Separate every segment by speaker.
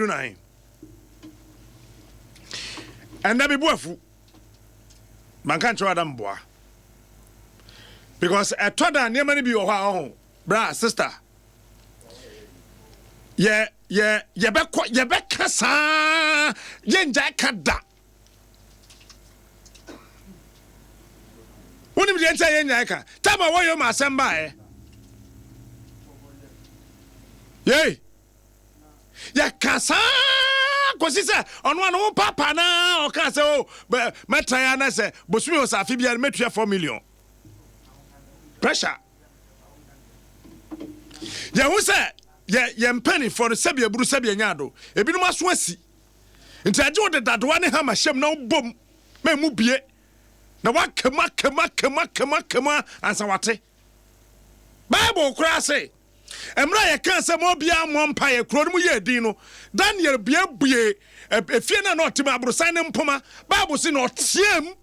Speaker 1: nine. And that be boafu. Man can't try them boy. Because I told her near many be your bra sister. Yeah, back sa yenja kada. When you enter yenja, tama wo yo masamba Yay! Ya kasa kosi se ono anu papa na o ka se o metaya na se bosumi o sa afibia metua 4 million. Pressure. Ya hu se ye mpani for sebi eburu sebi nyado. Ebinum aso asi. Nti age wo de dadoa ne ha ma hyem na bom me mu bie. Na wa kema ansa wate. Bible kura say Emra ye kan se mo bia mo mpa ye kro mu ye din no Daniel bia bue efie na no tema abrosan ne mpoma Bible si no tiem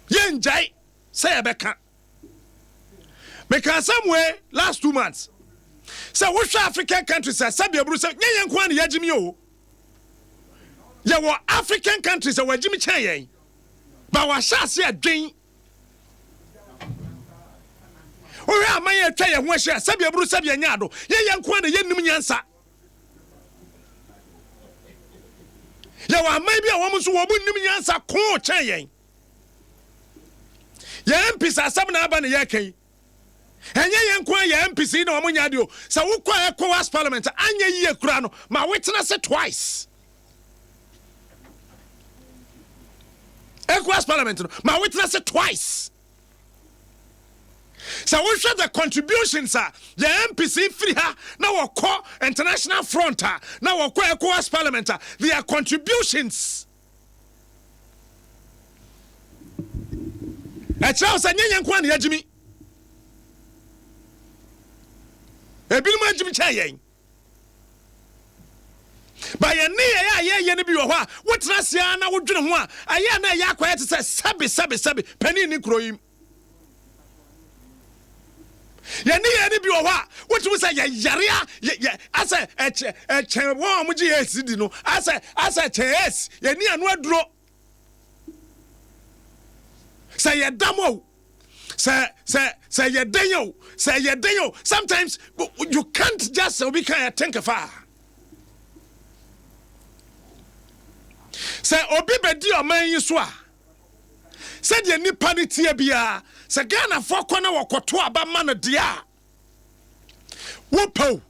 Speaker 1: ye njai say ebeka me kan somewhere last 2 months say wo hwa African countries say sabi abru say nye nko an ye gimi o ye wo African countries say wo gimi chan ye ba wa sha se adwen Owe amaye atwa ye ho ahia sabi aburu sabi anyado ye nko na ye nim nyansa ye wa amai bi a wo so wo bu nim nyansa ko chen ye mpisa asam na aba na ye kan enye ye nko ye mpisi na wo nyade o sa wo kwa ECOWAS parliament anya yi ekura no ma witness it twice ECOWAS parliament no ma witness it twice. So we show the contributions the MPC free ha now we call international front now we call ECOWAS parliament their contributions. Charles Nyanyan Kwan Yajimi Ebilma Jimi Chayen by a near ye be what Rasiana would do one I na ya quiet to say sabi penny nikroim. Ya ni ya ni bi owa what we say yaria asa eche wo amuji esidi no asa ches ya ni anu aduro say ya damo say ya denyo sometimes you can't just be kind of think far say obi bedi o man yi so a say de nipa ni tie bia se Ghana foko na wakoto aba man dia wo po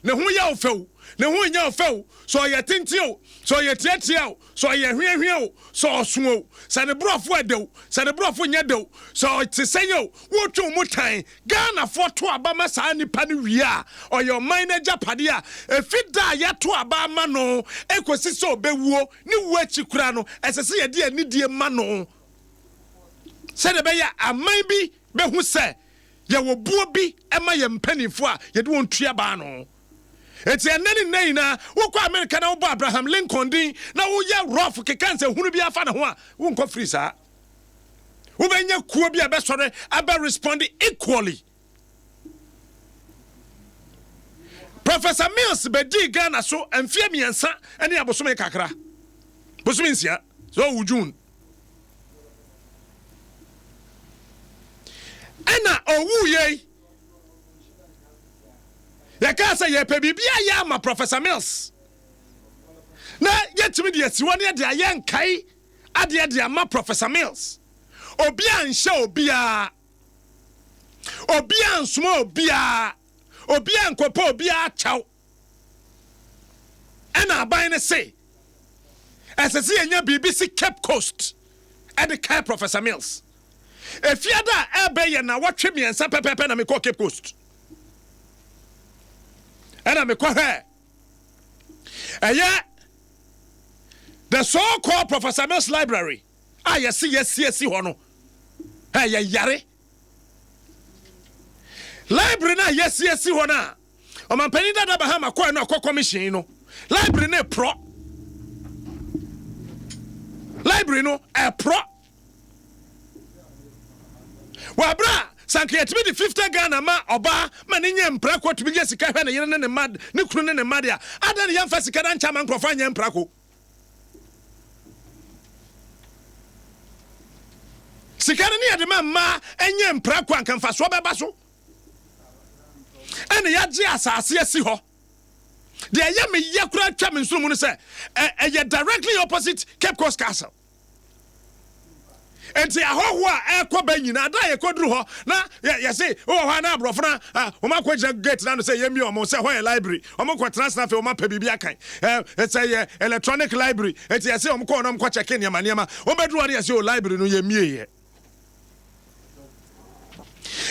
Speaker 1: ne ho ya ofew ne ho nya ofew so ye tintio so ye tiatia so ye hwehwe so oso se ne brofo adew se ne brofo nya dew so te senyo wo twu mutan Ghana foto aba ma sa nipa ne wi a oyo man na japade a efida ya to aba ma no ekosi so bewuo ni wu achi kura no esese ye de anidie ma no said the beya a maybe be who say ye wo buo bi ema ye mpanifo a ye de won tua ba no eti enani nei na wo kwa America na wo ba Abraham Lincoln din na wo ye rough kekanse hunu bi afa na ho a wo nko free sa wo benya kuo bi abesore aba respond equally. Professor Mills bedi Ghana so amfie miensa ene abosome kakra bosome nsia so wujun Ena owu ye ya ka say ye pe bibia ya ma Professor Mills na yetimi de asiwo ne de aye nkai ade de ama Professor Mills obia nhye obia nsoma obia nkopa obia chaw ena aban ne say esese enya BBC Cape Coast e de kai Professor Mills if you da ebe ye na watwe miensa pepepe na me call Cape Coast and me call her the so-called Professor Mills Library yes hono yare library na yes hono o man pani da Bahama kwa na akọ commission no library na pro library no pro Wabra sanka yetimi di 50 Ghana ma oba ma ne nye mprako to bi je sika hwe ne yere ne mad ne kunu ne mad ya ada ne yemfa sika dan chama nkrofo nye mprako sika ne yede ma enye mprako ankamfa so beba so ene yaje asase asi ho de ye me ye kura twa me nsuru mu ne se ye directly opposite Cape Coast Castle. Enti ahoho a ekoba nyina da ye koduru ho na ye say o ho na abrofo na o ma kwagina gate na no say yemi o mo say ho ye library o mo kwatra snafe o ma pa bibia kan it's a electronic library enti ye say o mo ko no mo check in niam o beduru ho ye say o library no ye mie ye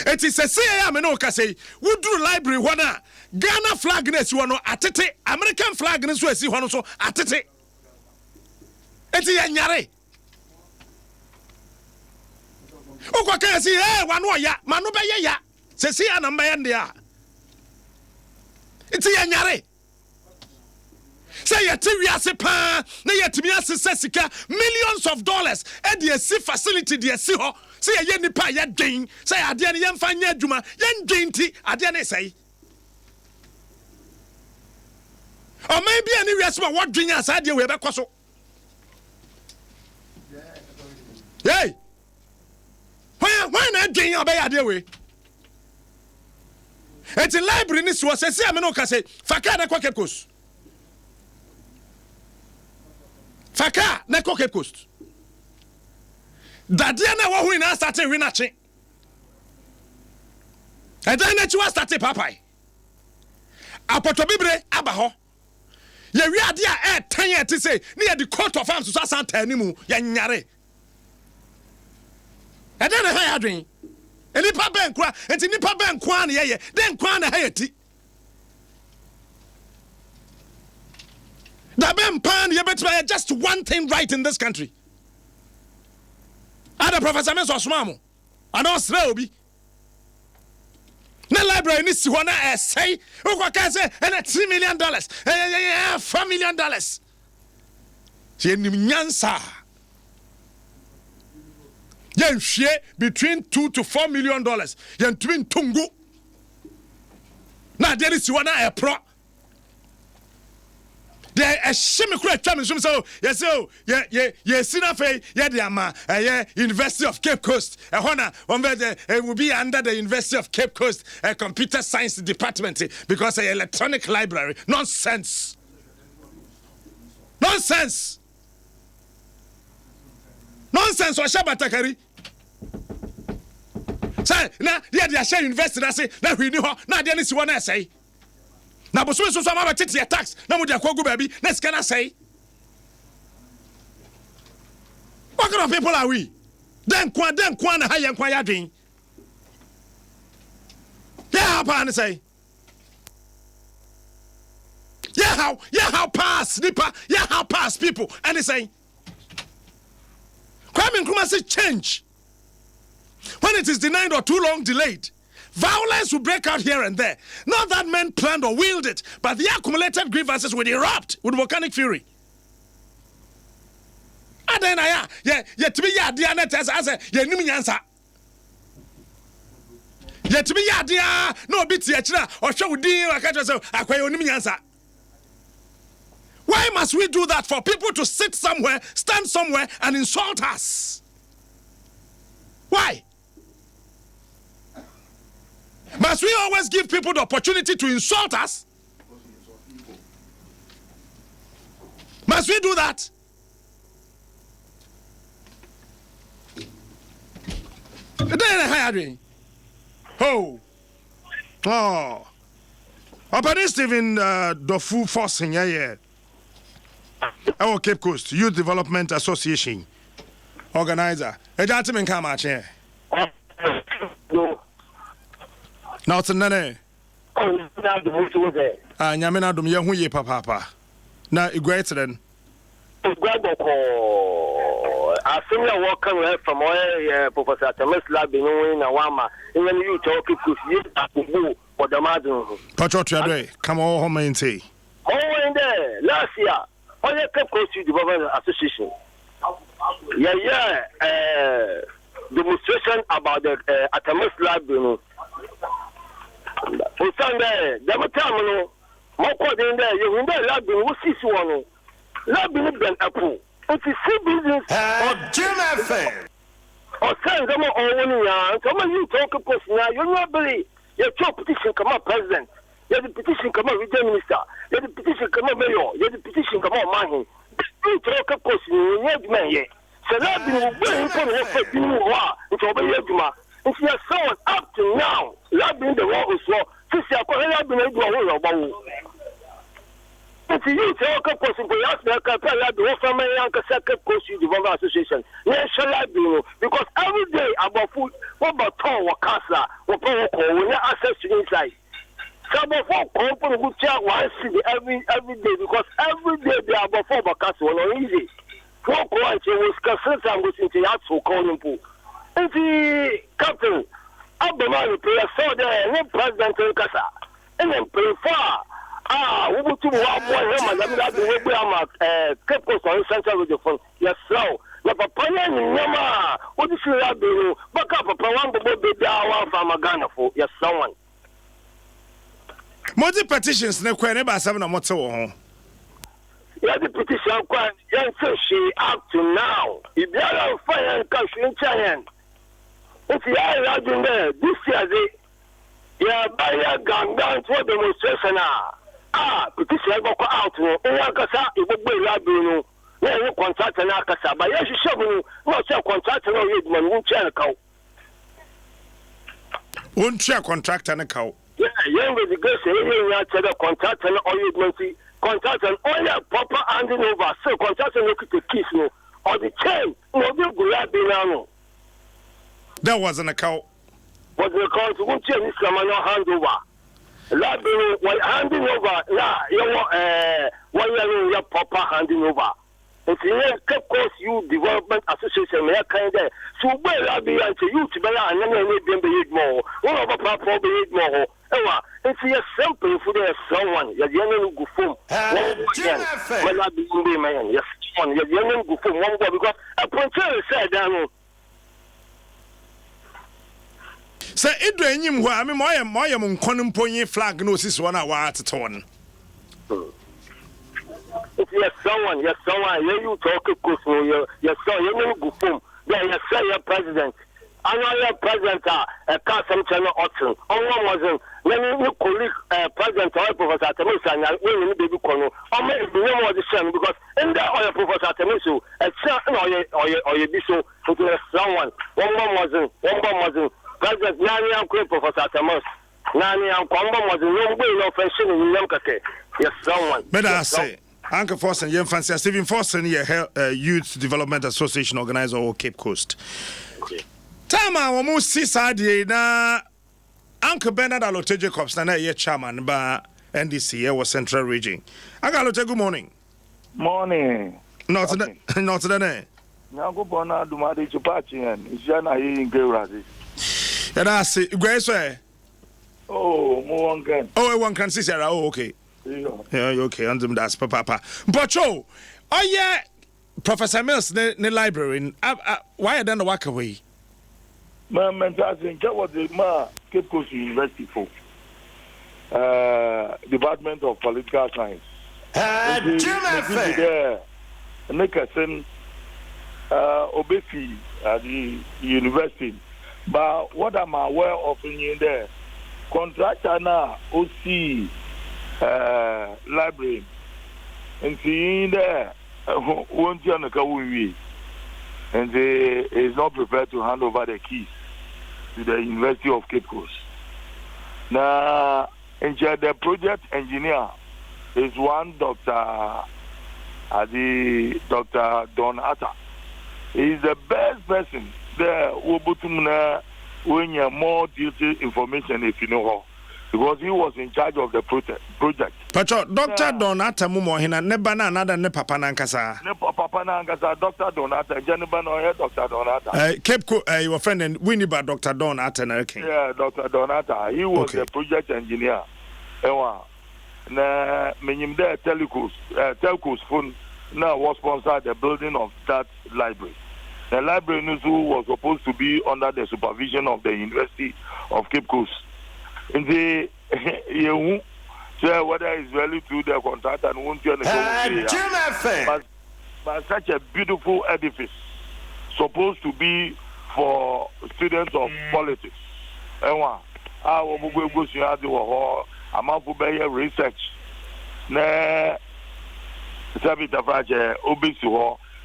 Speaker 1: enti say ya me no ka say wuduru library ho na Ghana flag na si ho no atete American flag na so asi ho no so atete enti ye nyare Oko ka si wanu oya manu be ye ya se si anamba ye ndia iti ye nyare se ye ti wiase pa na ye timi asese sika millions of dollars e de si facility de si ho se ye nipa ye dwen se ade ne ye mfa nya adwuma ye ndwen ti ade ne sei o mai bia ni wiase ma wodwen asa ade we be koso hey why not doing your bad way? It's a library in this was a Samanoka say, Faka na Cape Coast. Faka na Cape Coast. Dadiana wa who in us started rinachi. And then you started Papai. Apotobibre Abaho. Ye we are there 10 years to say near the court of arms to Santa Nimu, Yanyare. And then I had dream. And nipa ben kwa, and nipa ben kwan ye, then kwan hayeti. Da ben pan ye better just one thing right in this country. Ada Professor Menso Osmamo. I don't obi. Na library ni si ho na say, o kwa ka say, and $3 million. $4 million. Ye nim nyansa. Yen share between $2 to $4 million. Yen twin tungu. Na there is one a pro. There a shimmy crap chairman. So yes, so yeah, Sinafe, yeah, the ama, University of Cape Coast. A honor, it will be under the University of Cape Coast, a computer science department because a electronic library. Nonsense. Nonsense. Nonsense or Shabatakari. Say, now, they share university. I say, now we knew her. Now, there is one I say. Now, but so some of your tax. Now, with your Kogu baby, let's can I say? What kind of people are we? Then, Kwan, high and quiet drink. Yeah, how say? Yeah, how pass, snipper, yeah, how pass people. And they say, Kwame Nkrumah say change. When it is denied or too long delayed, violence will break out here and there. Not that men planned or willed it, but the accumulated grievances will erupt with volcanic fury. And then to be Diana as a Yenimiansa. Yet to be Yadia, no bits yet, or show deal, I can't say, Aquayonimiansa. Why must we do that for people to sit somewhere, stand somewhere, and insult us? Why? Must we always give people the opportunity to insult us? Must we do that? Opening Stephen Dofu Forcing, yeah. Our Cape Coast Youth Development Association organizer. A gentleman come out here. Now it's a nene. Oh, now the most was there. Yamina Dum Yahuye Papa. Now, you great then. I think I walk away from Professor Thomas Lab in Nawama. Even you talk to for the madam. Patrol, come on home and say. Oh, in there, last year. On the Cape Coast Youth Development Association. Yeah.
Speaker 2: demonstration about the Atamas library. On Sunday, the time, no, more in there, you will not library, who sees one. Library been apple. It's a sea business or Jim FM. Or send them all 1 year. Some of you talk about now, you not believe your petition come up president. Your petition come up with the minister. Your petition come up mayor. Your petition come up man. You talk about you need man here. So that be going for what you are. It's over here to ma. If you are someone up to now, that being the war is war. Since you are going to be able to go. If you talk about possible, ask me, I can tell you the from my uncle second coach you the association. Yes, shall I be? Because every day about food, what about town or casa or power we not access to inside. Some of our company would check one city every day because every day they are about 4 casa or easy. 4 coins was consent and was into that so calling pool. And the captain, Adom player saw there, and president in casa, and then play far. We will to walk one and that the Cape Coast on Central with the phone. Yes, so. The Papa Yama, what is your do? Back up a one baby hour from a Ghana for yes, someone.
Speaker 1: Multi petitions, no query about 7 or more.
Speaker 2: Yeah, the petition quite young she up to now. If you are fire and country in China, if you are in there, this year, yeah, by a gun down to a demonstration. Petition go out no kasa ibogbe labinu na you contract na kasa ba ya hwehwe mu no say contract na you man won chair kaw
Speaker 1: won chair contract na kaw
Speaker 2: yeah with the grace you ya check the contract na all you man see contract and all your proper handing over so contract no keep the keys no or the chain no be go labinu no
Speaker 1: that wasn't a cow
Speaker 2: was the call to won chair this man no hand over Library was handing over. Yeah, 1 year your proper handing over. It's a Cape Coast Youth Development Association. We are kind of so well. Library and youth better and then we need more. One of the proper be more. It's a simple for the someone. You're young go phone. Well, I be man. Yes, one. You're young go phone. One because a printer said down.
Speaker 1: Say Idra enyim ho a me moyem nkono mponye flag no sisi wona wa ateton.
Speaker 2: Yes someone you talk kuso yes so you no go phone. Yeah yes say your president. Another president a custom channel option. On wasn't when you colleague president or Professor Temusa na when you baby kono. O me no more the same because in the oil Professor Temusa or you be so to someone. One wasn't President Nani and Queen Professor Tamos. Nani and Kwamba was no way no fashion in Yamkake. Yes, someone.
Speaker 1: But I say, Uncle Forson, young fancy, Stephen Forson, Youth Development Association organizer or Cape Coast. Tama, almost 6 ideas na Uncle Bernard Alote Jacobs, na ye chairman by NDC, was Central Region. I got good morning.
Speaker 3: Morning.
Speaker 1: Not today.
Speaker 3: Now go bona Dumadi Chupachi and Jana in Gerazi.
Speaker 1: And I say, Grace,
Speaker 3: oh, more one.
Speaker 1: Oh, one can see Sarah. Oh, okay. Yeah, okay. And that's Papa. But oh, yeah, Professor Mills, the library. Why I don't walk away?
Speaker 3: My mentor was the Cape Coast University for Department of Political Science. Nickerson, Obefi at the university. But what I'm aware of in there, contractor now, OC library, and seeing there, won't you on and they is not prepared to hand over the keys to the University of Cape Coast. Now, the project engineer is one Dr. Don Atta. He is the best person there when you have more detailed information if you know how. Because he was in charge of the project.
Speaker 1: Pacho, Dr. Donata Mumohina, Nebana, another Nepapa Nankasa.
Speaker 3: Nepapa Nankasa, Dr. Donata, Janibano, Dr. Donata.
Speaker 1: Cape your friend and Winnie by Dr. Donata.
Speaker 3: Yeah, Dr. Donata. He was the project engineer. Na menim there telcos phone now was sponsored the building of that library. The library was supposed to be under the supervision of the University of Cape Coast. In the whether it's really through the contract and won't you but such a beautiful edifice supposed to be for students of politics. And research.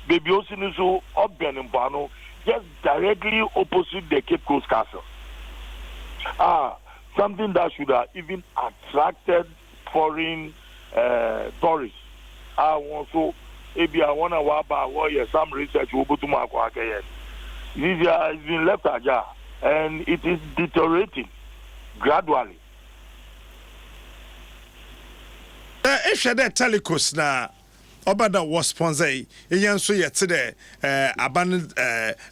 Speaker 3: Baby Osiniso Obianimpano, just directly opposite the Cape Coast Castle. Something that should have even attracted foreign tourists. Also, maybe I want to about some research will to my again. This has been left ajar and it is deteriorating gradually.
Speaker 1: If you're there, Telecos now. Obada was sponsor eyan so yet there aban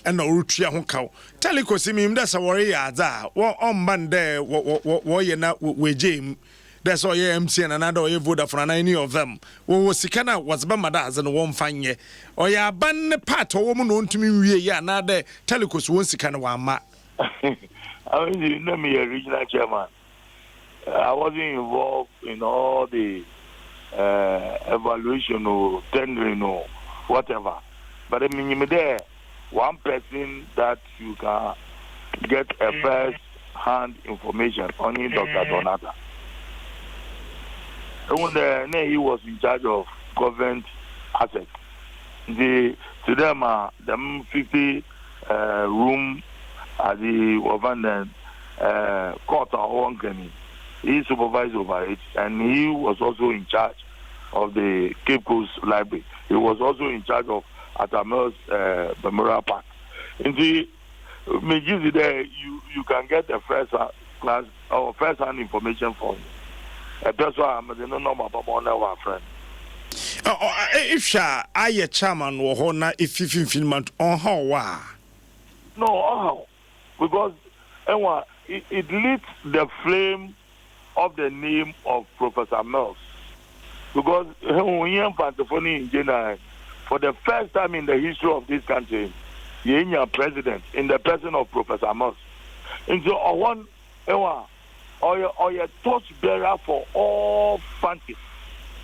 Speaker 1: and orutua ho kaw Telecos mi mda sa wori ya za wo omban there wo ye na we jam that's all ye MTN and another ye Vodafone and any of them wo sikana was ba mada as no won fanye o ya ban part wo mu no ntumi wie ya na there Telecos won sikana wa ma
Speaker 3: I mean you know me original chairman. I wasn't involved in all the evaluation or tendering or whatever. But I mean, there one person that you can get a first-hand information only Dr. Donata. And when he was in charge of government assets, to them, them 50 room at the Wavanden court or one. He supervised over it, and he was also in charge of the Cape Coast Library. He was also in charge of Atamel's Memorial Park. And the there, you can get the first-hand information from a person. I'm the no number of our friend.
Speaker 1: If I a chairman or honor if 15 months on how
Speaker 3: no, because it lit the flame of the name of Professor Mills. Because for the first time in the history of this country, the president in the person of Professor Mills. And so or your torchbearer for all fancies.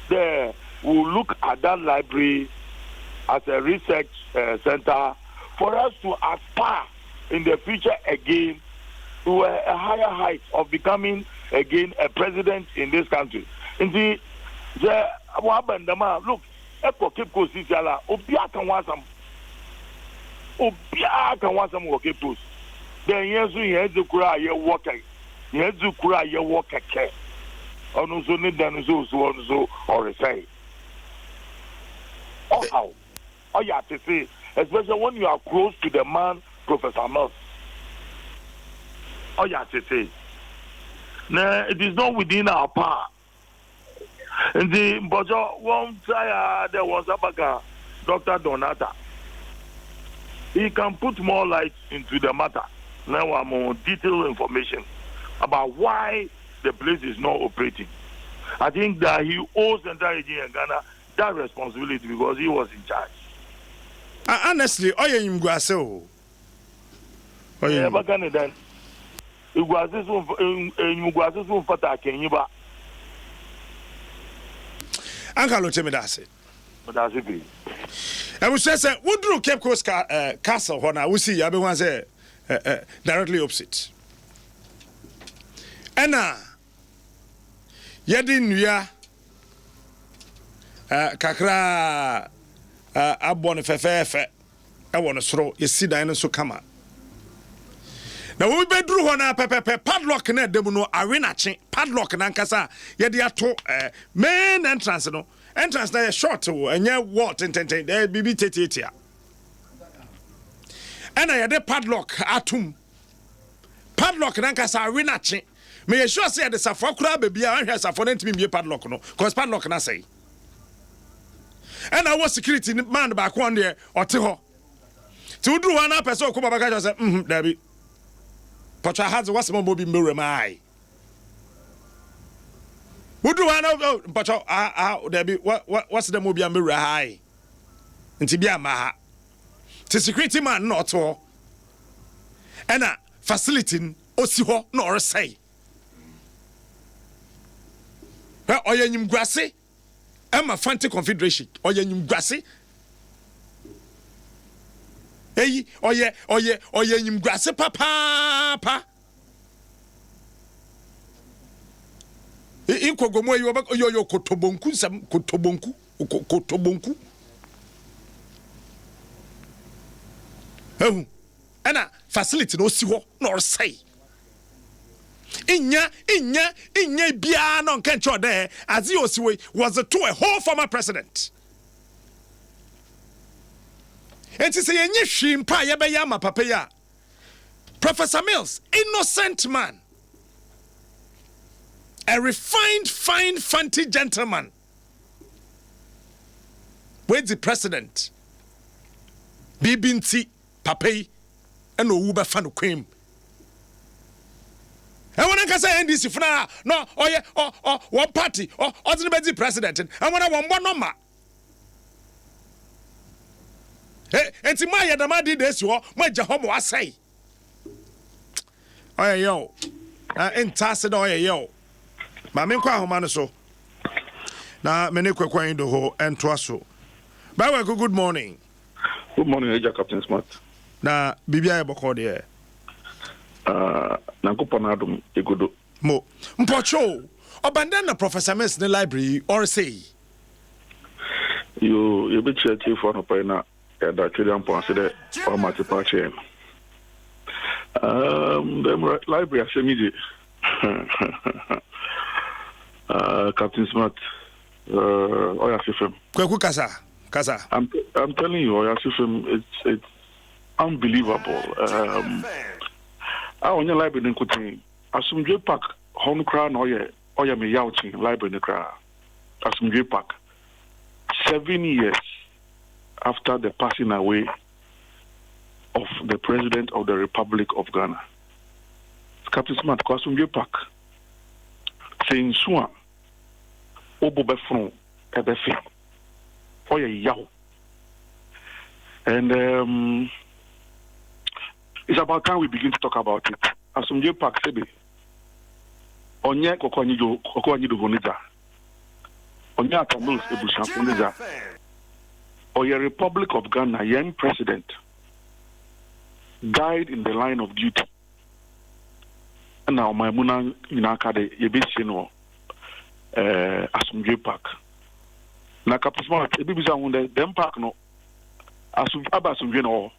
Speaker 3: There will look at that library as a research center for us to aspire in the future again to a higher height of becoming again a president in this country. And the look, Cape Coast is Obia can want some work Cape Coast. Then yes, we had to cry your worker. You had to cry your worker care. On so need than so or say. Oh how? Oh yeah, to say, especially when you are close to the man, Professor Mills. Oh yeah, to say. No, it is not within our power. And the but one time there was a Dr. Donata. He can put more light into the matter. Now I'm on detailed information about why the place is not operating. I think that he owes the entire region in Ghana that responsibility because he was in charge.
Speaker 1: Honestly, I am Dwaso.
Speaker 3: Yeah, but then. It was this one for Takenyiba.
Speaker 1: Uncle Timidasi.
Speaker 3: But that's it.
Speaker 1: I was just say, what do Cape Coast Castle when I will see everyone say directly opposite. Anna Yadin ya Kakra Abon Fefe. I want to throw you see the so come out. Now we be drew one padlock na dem no arena che padlock na nkasa ye de ato main entrance no entrance na short wo enye wall tenten there bibi tetetia ana ye de padlock atum padlock na nkasa arena che me ye sure say the safo kura bebia an hwe safo na ntimi bie padlock no cause padlock na say ana was security man back one there ote ho ti udru one na person ko baba ka say dabi Pacha has what's more be mirror my. Who do I know? Pacha, there be what's the movie mirror high? And Tibia Maha. The security man not all. And a facility osiho no or say. Oya nyim guase Emma Fante Confederation oya nyim guase. Hey, oya nyim guase papa. Inkogomo yo kotobonku sam kotobonku. Ana facility no si ho no say. Inya bia no nkan cho there as he was to a whole former president. And to say yenye hwimpa ye be ya ma papa ya. Professor Mills, innocent man. A refined, fine, fancy gentleman. Where's the president? Bibinti, Papai, and Uba Fanu Quim. And when I say NDC for now, no, one party, or the president, and when I want one number. And to my Adama did this, you my Jehomo, I say. Oh, yo, and Tassid, oh, yo. Mamma Homano so. Now, many quick do ho and Dwaso. Bawa, good morning.
Speaker 4: Good morning, Captain Smart.
Speaker 1: Na Bibia Bocodier.
Speaker 4: Nankupon Adom, Egudo.
Speaker 1: Mo. Mpocho. Abandon Professor Mess in the library or say.
Speaker 4: You be chief for no pena at the Chilean Ponce or Matipache. The library, I say, Captain Smart, Oya Sifem. Kasa. I'm telling you, Oya Sifem, it's unbelievable. I on your library in Kutin. Asumdwe Park, Home Crown, Oya me yauting library in the crowd. Asumdwe Park. 7 years after the passing away of the President of the Republic of Ghana. Captain Smart, Asumdwe Park. Saying Swan. Obo befron ebefe oya yaw and it's about time we begin to talk about it. Asumdwe Park sebe onye kokonyi do honiza onye atamils ebusan honiza oya Republic of Ghana young president died in the line of duty and now my muna inaka de yebesi no Asumdwe Park. Na Captain ebi bisa hunde dem park no Asumdwe no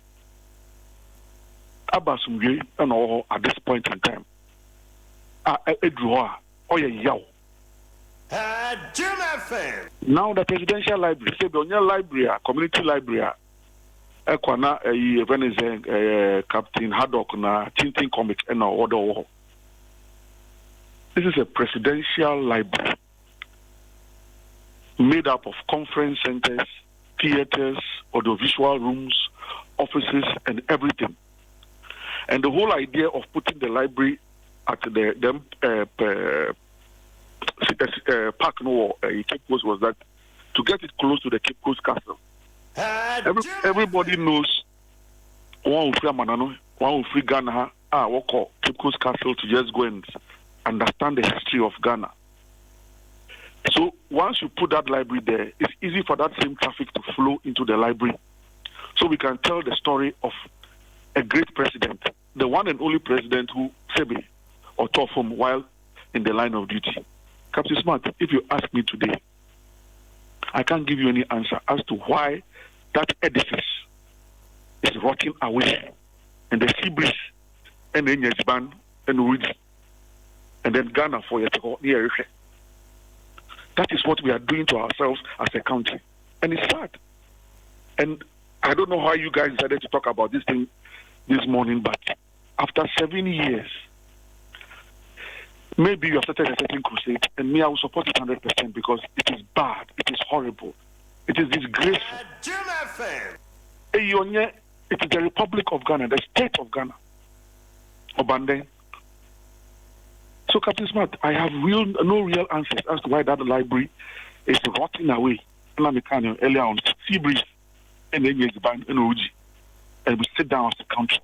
Speaker 4: Asumdwe no at this point in time. Edru oya yaw.
Speaker 5: Adom FM.
Speaker 4: Now the presidential library, say the library, community library, ekwana Captain Haddock na Tintin comic and order. This is a presidential library made up of conference centers, theaters, audiovisual rooms, offices, and everything. And the whole idea of putting the library at the park Cape Coast was that to get it close to the Cape Coast Castle. Everybody knows one will free Ghana, what call Cape Coast Castle to just go and understand the history of Ghana. So once you put that library there, it's easy for that same traffic to flow into the library. So we can tell the story of a great president, the one and only president who Sebe or Tofum while in the line of duty. Captain Smart, if you ask me today, I can't give you any answer as to why that edifice is rotting away and the sea breeze and then Yesban and Uji and then Ghana for your That is what we are doing to ourselves as a country. And it's sad. And I don't know how you guys decided to talk about this thing this morning, but after 7 years, maybe you have started a certain crusade, and me, I will support it 100% because it is bad, it is horrible, it is disgraceful. It is the Republic of Ghana, the state of Ghana. Obande. So, Captain Smart, I have no real answers as to why that library is rotting away. Earlier on, sea breeze and then Yesban and Uji. and we sit down as a country.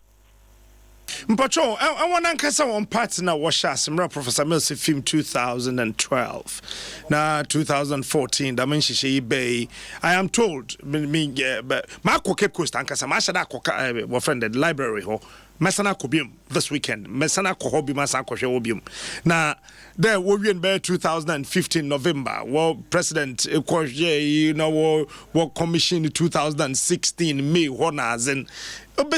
Speaker 1: Mpacho, I want to ask one part now. Simra Professor Mills film 2012, na 2014. That means she bay. I am told. But Marco Cape Coast ankasa. Mashada koka friend the library ho. Mesana kobium this weekend. Mesana kohobi masa koshe obium. Na there will be in 2015 November. Well, President you know, what commission 2016 May honors and. Good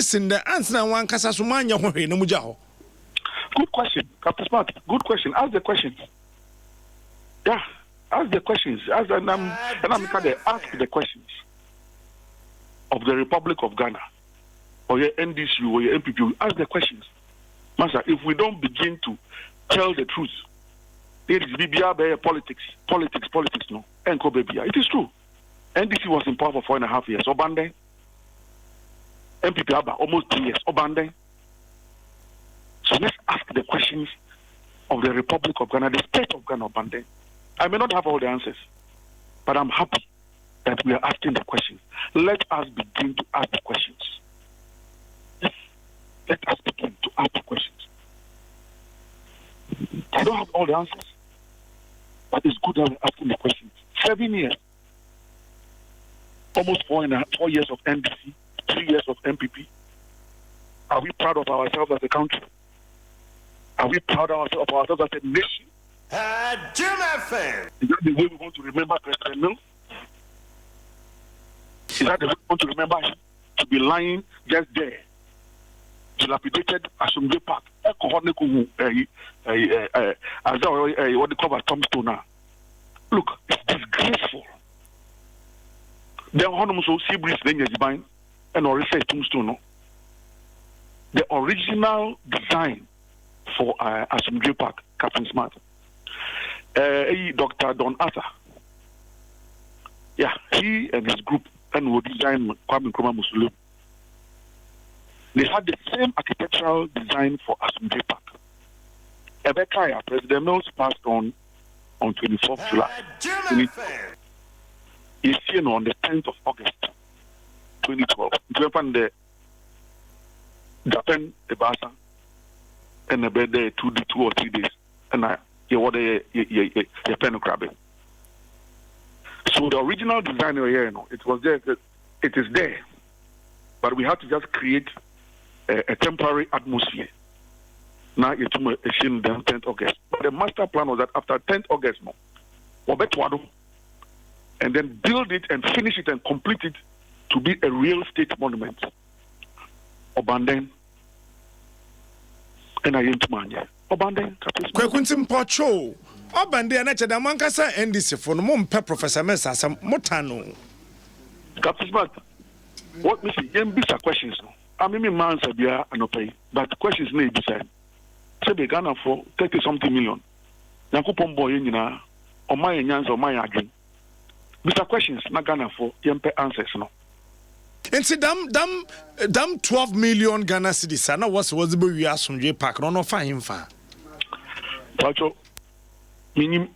Speaker 1: question. Captain Smart. Good question. Ask the questions. Yeah, ask the questions. Ask the questions of the Republic of Ghana or your NDC or your MPP. Ask the questions, Master. If we don't begin to tell the truth, it is BBR politics. No, it is true. NDC was in power for 4.5 years. Obande. MPP Abba, almost 3 years. Obande. So let's ask the questions of the Republic of Ghana, the state of Ghana, Obande. I may not have all the answers, but I'm happy that we are asking the questions. Let us begin to ask the questions. Let us begin to ask the questions. I don't have all the answers, but it's good that we're asking the questions. 7 years, almost 4 years of NDC. 3 years of MPP. Are we proud of ourselves as a country? Are we proud of ourselves as a nation?
Speaker 5: Adom FM.
Speaker 4: Is that the way we want to remember President Mills? Is that the way we want to remember him? To be lying just there, dilapidated Assembly Park. What they call a tombstone now. Look, it's disgraceful. Then also sea breeze then buying. And or say tombstone. The original design for Assembly Park, Captain Smart, Dr. Don Arthur. Yeah, he and his group and will design Kwame Nkrumah Muslim. They had the same architectural design for Assembly Park. Ebekaya, President Mills passed on 24th July. He's seen on the 10th of August. 2012. The Japan, the Basa, and the bed there 2 or 3 days, and you order a pen crabbing. So the original design here, it was there. It is there, but we have to just create a temporary atmosphere. Now it's assumed them 10th August. But the master plan was that after 10th August, and then build it and finish it and complete it to be a real state monument. Obanden. And I ain't man. Obanden.
Speaker 1: Kwekuntim Pocho. Obande and the Mancasa NDC for the Mum Professor Mesa some Motano.
Speaker 4: Captain Smart. What Missy? These are questions. I mean, man, Sabia and Opay, but questions may be said. Say Ghana for 30-something million. Nakupon boy, you know, or my yans or my again. These are questions, not Ghana for Yempe answers, no.
Speaker 1: And see, damn 12 million Ghana cedis. I know what's we ask from J Park. No, fine, fine.
Speaker 4: Pacho, I don't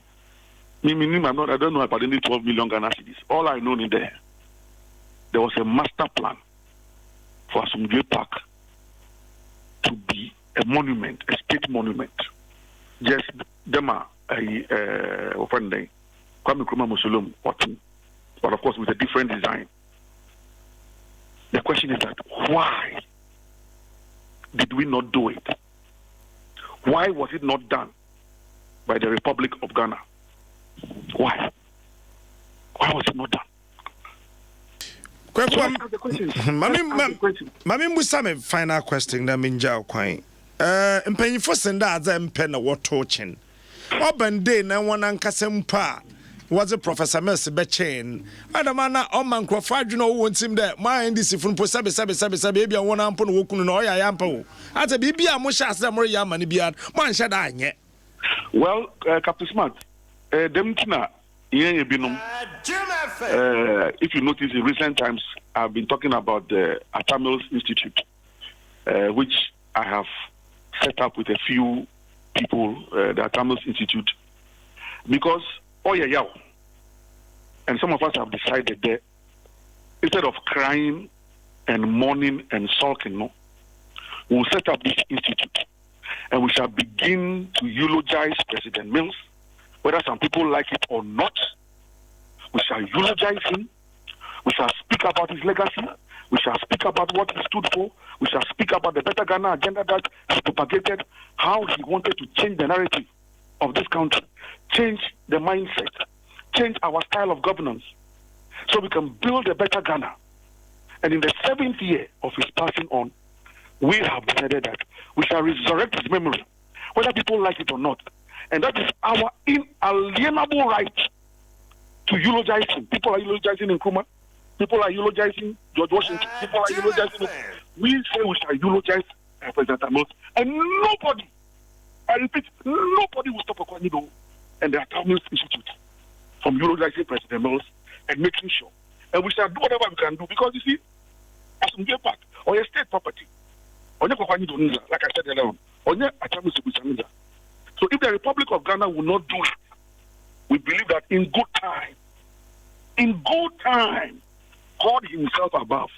Speaker 4: know about any 12 million Ghana cedis. All I know is there was a master plan for J Park to be a monument, a state monument. Just them are a friend, Kwame Nkrumah Muslim, but of course with a different design. The question is that why did we not do it? Why was it not done by the Republic of Ghana? Why? Why was it not done?
Speaker 1: Mami Musame final question na minja kwai. Mpanyifo senda adza mpe na wotochen. Obande na wona nkasempa was a Professor Mercy Bechain. Adamana Oman Crofadino won't seem that my NDC from Posabe baby, and 1 ampon wokun no yampo. At a baby, I must ask them Yamani Biad, man shadanye.
Speaker 4: Well, Captain Smart, Demtina, if you notice in recent times, I've been talking about the Atamils Institute, which I have set up with a few people, the Atamils Institute, because and some of us have decided that instead of crying and mourning and sulking, no, we will set up this institute and we shall begin to eulogize President Mills, whether some people like it or not. We shall eulogize him. We shall speak about his legacy. We shall speak about what he stood for. We shall speak about the Better Ghana agenda that he propagated, how he wanted to change the narrative of this country, change the mindset, change our style of governance, so we can build a better Ghana. And in the 7th year of his passing on, we have decided that we shall resurrect his memory, whether people like it or not. And that is our inalienable right to eulogize him. People are eulogizing Nkrumah. People are eulogizing George Washington. People are eulogizing. We say we shall eulogize President Amos, and nobody, I repeat, nobody will stop Okwanido and the Atomic Institute from eulogizing President Mills and making sure. And we shall do whatever we can do, because you see, as we get back, or your state property, or your Okwanido, like I said earlier, or your Atomic Institute. So if the Republic of Ghana will not do it, we believe that in good time, God himself above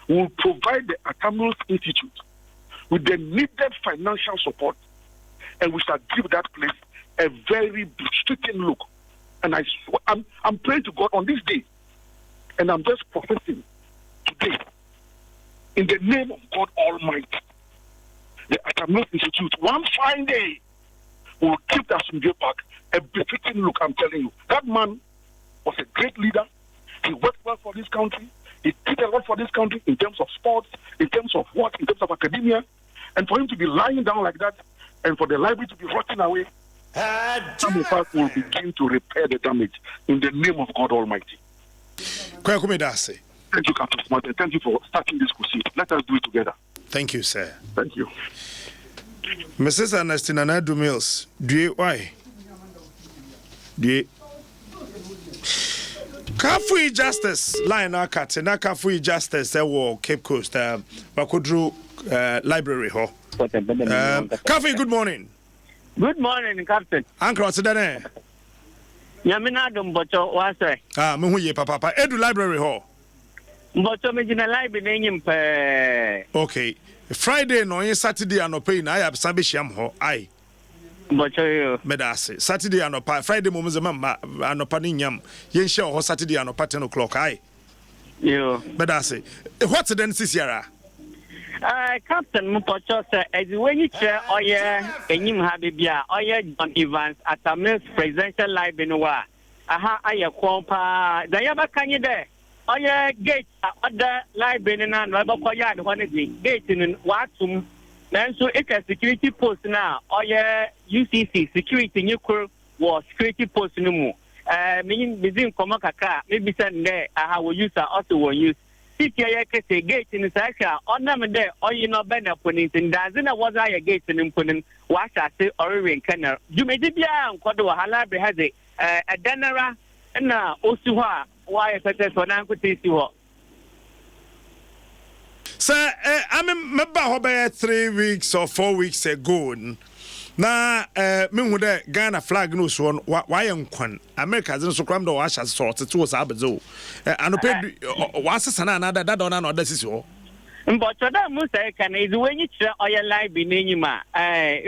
Speaker 4: will provide the Atamils Institute with the needed financial support, and we shall give that place a very stricken look. And I'm praying to God on this day, and I'm just professing today, in the name of God Almighty, the Atamils Institute, one fine day, will give the Asumdue Park a befitting look. I'm telling you, that man was a great leader. He worked well for this country. He did a lot for this country in terms of sports, in terms of what, in terms of academia. And for him to be lying down like that, and for the library to be rotting away, some of us will begin to repair the damage in the name of God Almighty.
Speaker 1: Thank you,
Speaker 4: Captain Smart, and thank you for starting this crusade. Let us do it together.
Speaker 1: Thank you, sir.
Speaker 4: Thank you.
Speaker 1: Mrs. Ernestina Nadu Mills, why? Kafui Justice line akate na Kafui Justice wo Cape Coast Bakodru library ho. Kafui, good morning.
Speaker 6: Good morning, Captain.
Speaker 1: Uncle Sedane.
Speaker 6: Yamina Adom bocho wase.
Speaker 1: Me hu ye papa edu library ho.
Speaker 6: Bocho me jina library nyim pe.
Speaker 1: Okay. Friday no yin Saturday anopa na ya sabe hyiam ho. Ai.
Speaker 6: Bocho yo.
Speaker 1: Medase. Saturday anopa, Friday mo mze mama anopa ni nyam. Yen hye ho Saturday anopa 10 o'clock ai.
Speaker 6: Yo.
Speaker 1: Medase. What's the sisiara?
Speaker 6: Captain Mupocho said, as when you chair oye enyim ha bibia oye John Evans at a Mills presidential library no wa. Aha aye kwompa. Da yaba kanye de. Oye gate other library na no eba koya de one gate in watum. Nanso it's a security post now. Oye UCC security nyukuru was security post no mu. Meaning bizin komo kaka maybe send there aha we use also will use. City kese gate in Sasha onam de oyi no be na ponin ndazina was a gate in ponin wa say orin kana jumedi bia nkodo wahala be haze a denara na osi ho a wa yefete so na nkote si ho.
Speaker 1: Sir, I remember how 3 weeks or 4 weeks ago. Na me hu de Ghana flag no so why nkwan America zin so kram do wa sha sort to was abezo anope wa sesana na da do na no da sisi ho
Speaker 6: mbocho da mu say kan is when you try oye live bi n'enyima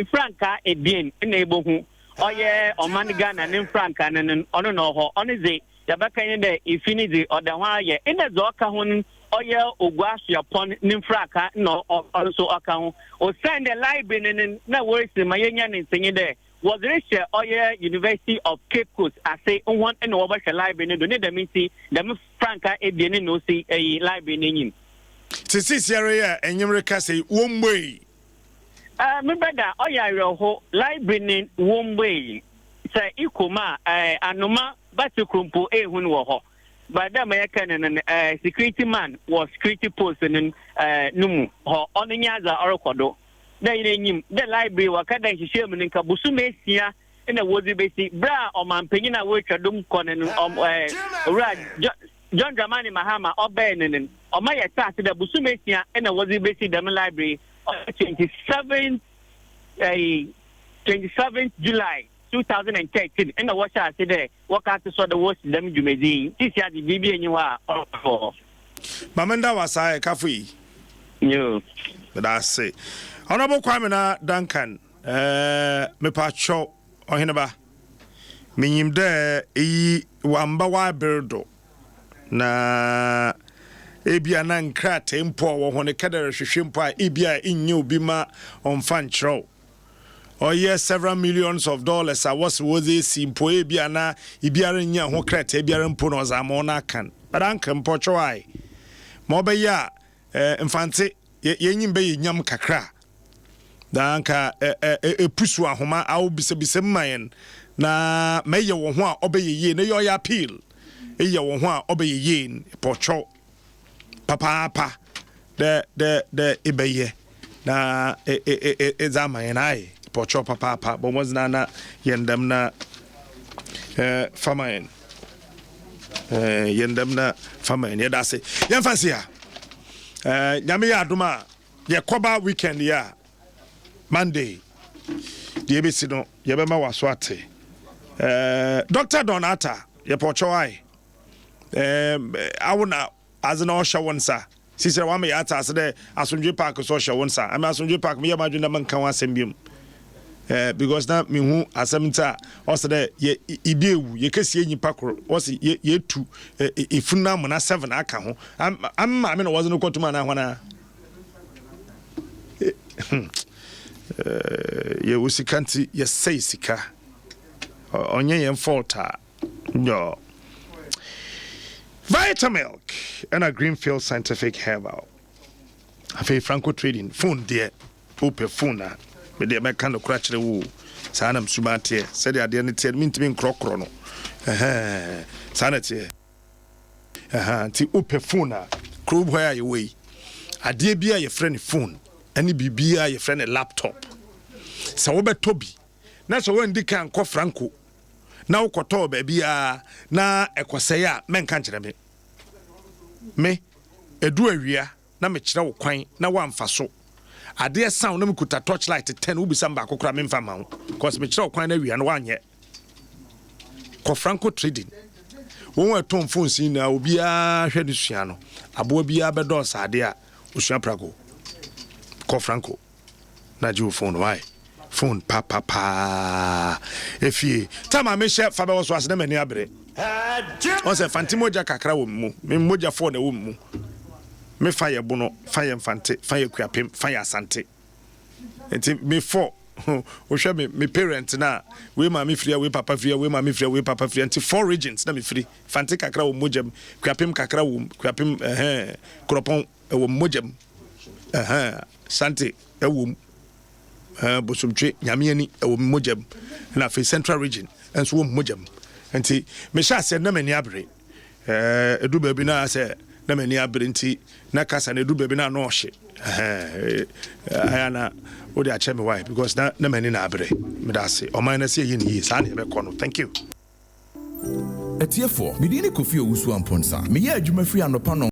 Speaker 6: franka ebien na ebohu oye oman Ghana ne franka ne ono no ho ono ze ya baka ni de infinity oda ho aye ina zo ka ho oye ogwasu upon nimfraka no also account o send the library na words mayenya nsenye there was reach oye University of Cape Coast I say one and over the library no need them see them franka e bien no see a library nyim
Speaker 1: sisi area enyimreka say wombwe
Speaker 6: me brother oya ho library wombwe say ikoma anoma batukrumpo ehun wo ho. But the American security man was security post in Numu or on the Yaza or Kodo. Then the library was kind of Sherman in Kabusumesia in a woody basic bra or man penina work a dum conan John Dramani Mahama or Benin or my attack to the Busumesia in a woody basic demo library on 27th July. 2013 and the watch today work out to sort the worst them you may see this year the BB and you are
Speaker 1: Mamenda wasai kafi.
Speaker 6: Yo.
Speaker 1: That's it. Honorable Kwamina Duncan, me pacho ohinaba. Minyim de wamba wa birdo. Na ebia na nkra tempo wo hone kadare hwehwempo a ebia inye obi ma onfa nkyerɛw. Yes, several millions of dollars I was worthy simpo ebia na ibiara nya ho krata ebiara mpo no zamo na kan. But anka mpocho ai. Mo be ya mfante yenyim be nyam kakra. Da anka epusu ahoma awo bisebise mayen na meye wo ho a obeyeye na yo ya appeal. Eye wo ho a obeyeye pocho papa de ebeye na zamayen ai pocho papa but was na yendam na famayen yendam na famayen ya dase yan fansia nyame ya adoma ye koba weekend ya Monday the ebesi no ye be ma waso ate Dr. Donata ye pocho ai awuna azna osha wonsa sisere wa me yata ase asomdwe park so osha wonsa am asomdwe park me ya madwena man kan asembiem because na me hu asemta also the ibiewu ye kese nyipa kro also ye tu ifuna mo na 7 aka ho am ma me no was no kotuma na hwana ye usikanti ye say sika onye ye faulta no Vitamilk and a Greenfield Scientific Herbal. Afi Franco Trading phone there open phone na me dey make kind of crutch the woo sanam sumate said the ade ne tie me ntimi nkrokro no sanate ti open phone na crowd where you way ade bia your friend phone ani bibia your friend laptop so wo beto bi na so when di kan ko Franco na ukoto bia na ekosey a menka nkire me edu awia na me kire wo kwan na wamfa so ade sound na me kuta torchlight 10 ubisa mba akokora me mfa ma ho cause me kire wo kwan na awia na wanye ko Franco Trading won atom phone sin na obi a hwe de sua no abo bia be do sade a osua prago ko Franco na ju phone why phone pa efie tama me share Fabɛwɔso ase na mani abre on se fantimoja kakra wo mu me moja phone na wo mu me fire bono fire mfante fire kuapem fire asante enti me for o hwe me parent na we ma me free we papa free we ma me free we papa free enti 4 regions na me free fante kakra wo mojam kuapem kakra wo kuapem kropon wo mojam sante wo bosomtwe nyamiani ewo mojam na fe central region enso wo mojam enti me sha se na mani abre edu ba bi na se na mani abre nti na kasa na edu ba bi na no hye ayana wo de ache me why because na mani na abre me da se o man na se yin yi sa na be kono thank you
Speaker 7: etiefo medini kofi owusu amponsa me ya adwuma free anopa no